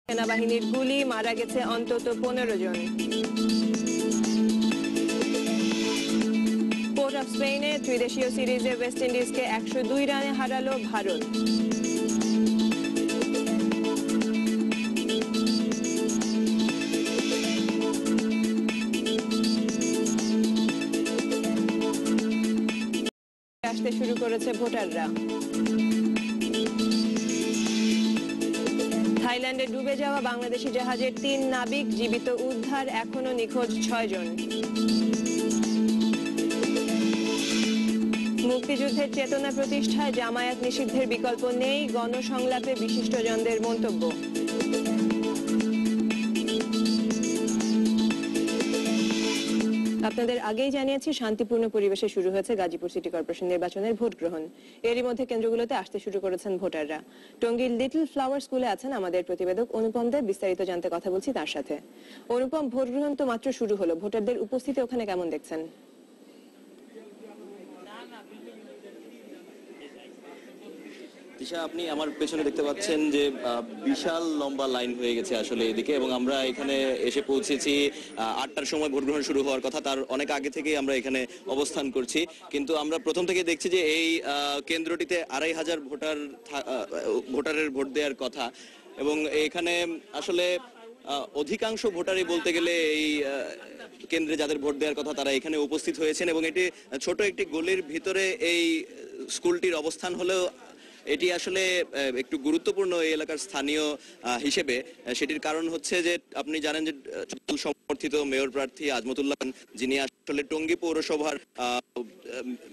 সেনাবাহিনীর গুলি মারা গেছে অন্তত 15 জন। পোর্ট অফ স্পেনে ত্রিদেশীয় সিরিজে ওয়েস্ট ইন্ডিজকে 102 রানে হারালো ভারত। আসতে শুরু করেছে ভোটাররা। থাইল্যান্ডে ডুবে যাওয়া বাংলাদেশি জাহাজের 3 নাবিক জীবিত উদ্ধার, এখনো নিখোঁজ 6 জন। মুক্তিযুদ্ধের চেতনা প্রতিষ্ঠায় জামায়াত নিষিদ্ধের বিকল্প নেই, গণসংলাপে বিশিষ্টজনদের মন্তব্য। আপনাদের আগেই জানিয়েছি শান্তিপূর্ণ পরিবেশে শুরু হয়েছে গাজীপুর সিটি কর্পোরেশন নির্বাচনের ভোট গ্রহণ। এরই মধ্যে কেন্দ্রগুলোতে আসতে শুরু করেছেন ভোটাররা। টঙ্গীর লিটল ফ্লাওয়ার স্কুলে আছেন আমাদের প্রতিবেদক অনুপম দেব। বিস্তারিত জানতে কথা বলছি তার সাথে। অনুপম, ভোট গ্রহণ তো মাত্র শুরু হলো, ভোটারদের উপস্থিতি ওখানে কেমন দেখছেন? দিশা, আপনি আমার পেছনে দেখতে পাচ্ছেন যে বিশাল লম্বা লাইন হয়ে গেছে আসলে এদিকে, এবং আমরা এখানে এসে পৌঁছেছি 8টার সময় ভোট গ্রহণ শুরু হওয়ার কথা, তার অনেক আগে থেকেই আমরা এখানে অবস্থান করছি। কিন্তু আমরা প্রথম থেকে দেখছি যে এই কেন্দ্রটিতে 2500 ভোটারের ভোট দেওয়ার কথা, এবং এখানে আসলে অধিকাংশ ভোটারই বলতে গেলে এই কেন্দ্রে যাদের ভোট দেওয়ার কথা তারা এখানে উপস্থিত হয়েছেন। এবং এটি ছোট একটি গলির ভিতরে এই স্কুলটির অবস্থান হলেও এটি আসলে একটু গুরুত্বপূর্ণ এই এলাকার স্থানীয় হিসেবে। সেটির কারণ হচ্ছে যে আপনি জানেন যে সমর্থিত মেয়র প্রার্থী আজমতুল্লাহ, যিনি আসলে টঙ্গী পৌরসভার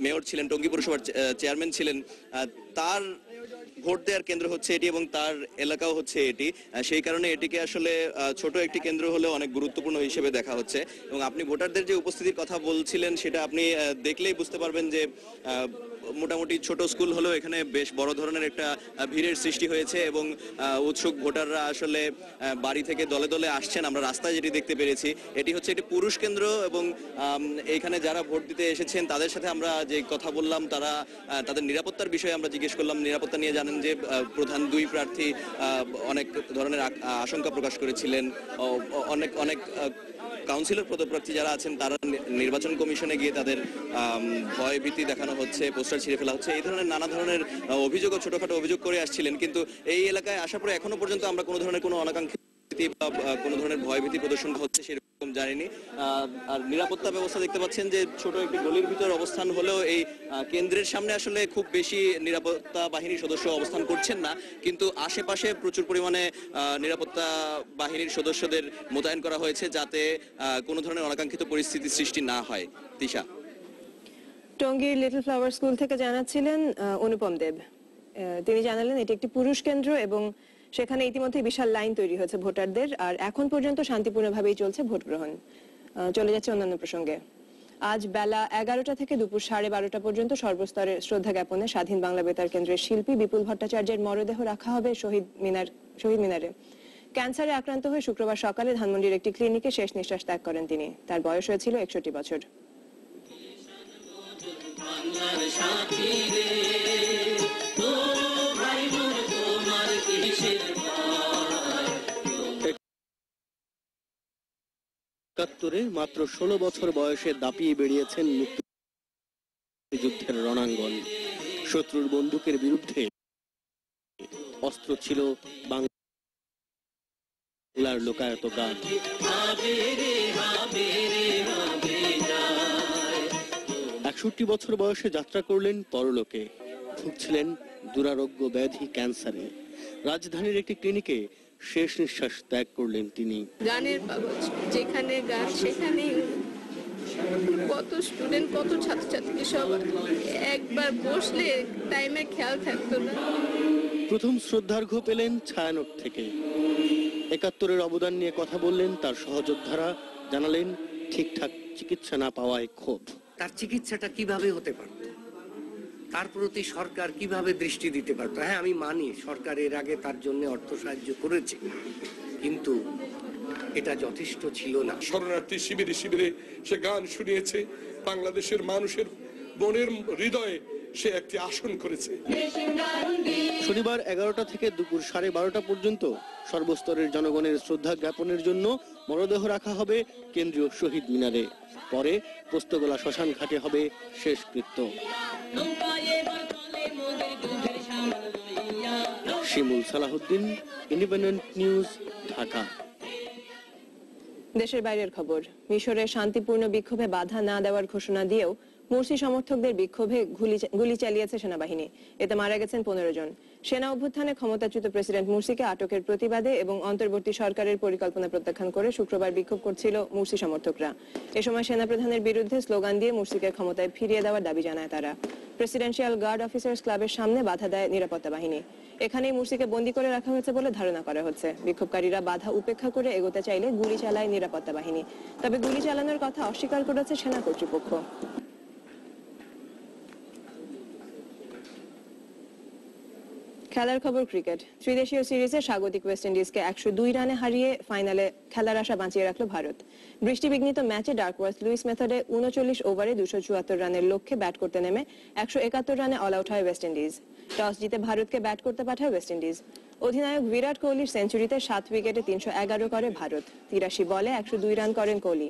মেয়র ছিলেন, টঙ্গী পৌরসভার চেয়ারম্যান ছিলেন, তার ভোট দেওয়ার কেন্দ্র হচ্ছে এটি এবং তার এলাকাও হচ্ছে এটি। সেই কারণে এটিকে আসলে ছোট একটি কেন্দ্র হলে অনেক গুরুত্বপূর্ণ হিসেবে দেখা হচ্ছে। এবং আপনি ভোটারদের যে উপস্থিতির কথা বলছিলেন সেটা আপনি দেখলেই বুঝতে পারবেন যে মোটামুটি ছোট স্কুল হলেও এখানে বেশ বড় ধরনের একটা ভিড়ের সৃষ্টি হয়েছে, এবং উৎসুক ভোটাররা আসলে বাড়ি থেকে দলে দলে আসছেন। আমরা রাস্তায় যেটি দেখতে পেরেছি এটি হচ্ছে একটি পুরুষ কেন্দ্র, এবং এখানে যারা ভোট দিতে এসেছেন তাদের সাথে আমরা যে কথা বললাম, তাদের নিরাপত্তার বিষয়ে আমরা জিজ্ঞেস করলাম। নিরাপত্তা নিয়ে জানেন যে প্রধান 2 প্রার্থী অনেক ধরনের আশঙ্কা প্রকাশ করেছিলেন। অনেক কাউন্সিলর পদপ্রার্থী যারা আছেন তারা নির্বাচন কমিশনে গিয়ে তাদের ভয় ভীতি দেখানো হচ্ছে, পোস্টার ছিঁড়ে ফেলা হচ্ছে, এই ধরনের নানা ধরনের অভিযোগ ও ছোটখাটো অভিযোগ করে আসছিলেন। কিন্তু এই এলাকায় আসার পরে এখনো পর্যন্ত আমরা কোনো ধরনের কোনো অনাকাঙ্ক্ষিত বা কোনো ধরনের ভয়ভীতি প্রদর্শন হচ্ছে সেরকম জানিনি। আর নিরাপত্তা ব্যবস্থা দেখতে পাচ্ছেন যে ছোট একটি গলির ভিতর অবস্থান হলেও এই কেন্দ্রের সামনে আসলে খুব বেশি নিরাপত্তা বাহিনীর সদস্য অবস্থান করছেন না, কিন্তু আশেপাশে প্রচুর পরিমাণে নিরাপত্তা বাহিনীর সদস্যদের মোতায়েন করা হয়েছে যাতে কোনো ধরনের অনাকাঙ্ক্ষিত পরিস্থিতি সৃষ্টি না হয়। দিশা, টঙ্গীর লিটল ফ্লাওয়ার স্কুল থেকে জানাচ্ছিলেন অনুপম দেব। তিনি জানালেন এটি একটি পুরুষ কেন্দ্র এবং সেখানে ইতিমধ্যে বিশাল লাইন তৈরি হয়েছে ভোটারদের, আর এখন পর্যন্ত শান্তিপূর্ণভাবেই চলছে ভোট গ্রহণ। চলে যাচ্ছে অন্যান্য প্রসঙ্গে। আজ বেলা 11টা থেকে দুপুর 12:30 পর্যন্ত সর্বস্তরে শ্রদ্ধা জ্ঞাপনে স্বাধীন বাংলা বেতার কেন্দ্রের শিল্পী বিপুল ভট্টাচার্যের মরদেহ রাখা হবে শহীদ মিনারে। ক্যান্সারে আক্রান্ত হয়ে শুক্রবার সকালে ধানমন্ডির একটি ক্লিনিকে শেষ নিঃশ্বাস ত্যাগ করেন তিনি। তার বয়স হয়েছিল 61 বছর। মাত্র 16 বছর বয়সে দাপিয়ে বেরিয়েছেন মুক্তিযুদ্ধের রণাঙ্গন। শত্রুর বন্দুকের বিরুদ্ধে অস্ত্র ছিল বাংলার লোকায়ত গান। 61 বছর বয়সে যাত্রা করলেন পরলোকে। ভুগছিলেন দুরারোগ্য ব্যাধি ক্যান্সারে। রাজধানীর একটি ক্লিনিকে শেষ নিঃশ্বাস ত্যাগ করলেন তিনি। গানের পাগল, যেখানে গান সেখানে কত স্টুডেন্ট, কত ছাত্রছাত্রী সব একবার বসলে টাইমে খেয়াল থাকতো না। প্রথম শ্রদ্ধার্ঘ্য পেলেন ছায়ানট থেকে। 71-এর অবদান নিয়ে কথা বললেন তার সহযোদ্ধারা। জানালেন ঠিকঠাক চিকিৎসা না পাওয়ায় ক্ষোভ। তার চিকিৎসাটা কিভাবে হতে পারত, তার প্রতি সরকার কিভাবে দৃষ্টি দিতে পারত। হ্যাঁ, আমি মানি সরকার এর আগে তার জন্য অর্থ সাহায্য করেছে, কিন্তু এটা যথেষ্ট ছিল না। শরণার্থী শিবিরে শিবিরে সে গান শুনিয়েছে, বাংলাদেশের মানুষের মনের হৃদয়ে সে একটি আসন করেছে। শনিবার 11টা থেকে দুপুর 12:30 পর্যন্ত সর্বস্তরের জনগণের শ্রদ্ধা জ্ঞাপনের জন্য মরদেহ রাখা হবে কেন্দ্রীয় শহীদ মিনারে। পরে পোস্তগোলা শ্মশান ঘাটে হবে শেষকৃত্য। শিমুল সালাহুদ্দিন, ইন্ডিপেন্ডেন্ট নিউজ, ঢাকা। দেশের বাইরের খবর। মিশরে শান্তিপূর্ণ বিক্ষোভে বাধা না দেওয়ার ঘোষণা দিয়েও মুরসি সমর্থকদের বিক্ষোভে গুলি চালিয়েছে সেনাবাহিনী। এতে মারা গেছেন 15 জন। সেনা অভ্যুত্থানে ক্ষমতাচ্যুত প্রেসিডেন্ট মুরসিকে আটকের প্রতিবাদে এবং অন্তর্বর্তী সরকারের পরিকল্পনা প্রত্যাখ্যান করে শুক্রবার বিক্ষোভ করছিল মুরসি সমর্থকরা। এ সময় সেনাপ্রধানের বিরুদ্ধে স্লোগান দিয়ে মুরসিকে ক্ষমতায় ফিরিয়ে দেওয়ার দাবি জানায় তারা। প্রেসিডেন্সিয়াল গার্ড অফিসার্স ক্লাবের সামনে বাধা দেয় নিরাপত্তা বাহিনী। এখানেই মুরসিকে বন্দী করে রাখা হয়েছে বলে ধারণা করা হচ্ছে। বিক্ষোভকারীরা বাধা উপেক্ষা করে এগোতে চাইলে গুলি চালায় নিরাপত্তা বাহিনী। তবে গুলি চালানোর কথা অস্বীকার করেছে সেনা কর্তৃপক্ষ। খেলার খবর। ক্রিকেট। ত্রিদেশীয় সিরিজে স্বাগতিক ওয়েস্ট ইন্ডিজকে 102 রানে হারিয়ে ফাইনালে খেলার আশা বাঁচিয়ে রাখল ভারত। বৃষ্টিবিঘ্নিত ম্যাচে ডার্কওয়ার্থ লুইস মেথডে 39 ওভারে 274 রানের লক্ষ্যে ব্যাট করতে নেমে 171 রানে অল আউট হয় ওয়েস্ট ইন্ডিজ। টস জিতে ভারতকে ব্যাট করতে পাঠায় ওয়েস্ট ইন্ডিজ। অধিনায়ক বিরাট কোহলির সেঞ্চুরিতে 7 উইকেটে 311 করে ভারত। 83 বলে 102 রান করেন কোহলি।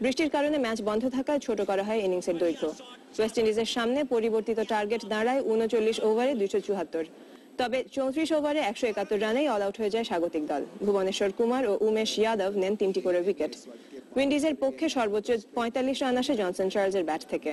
বৃষ্টির কারণে ম্যাচ বন্ধ থাকায় ছোট করা হয় ইনিংসের দৈর্ঘ্য। ওয়েস্ট ইন্ডিজের সামনে পরিবর্তিত টার্গেট দাঁড়ায় 39 ওভারে 274। তবে 34 ওভারে 171 রানেই অল আউট হয়ে যায় স্বাগতিক দল। ভুবনেশ্বর কুমার ও উমেশ যাদব নেন 3টি করে উইকেট। উইন্ডিজের পক্ষে সর্বোচ্চ 45 রান আসে জনসন চার্লসের ব্যাট থেকে।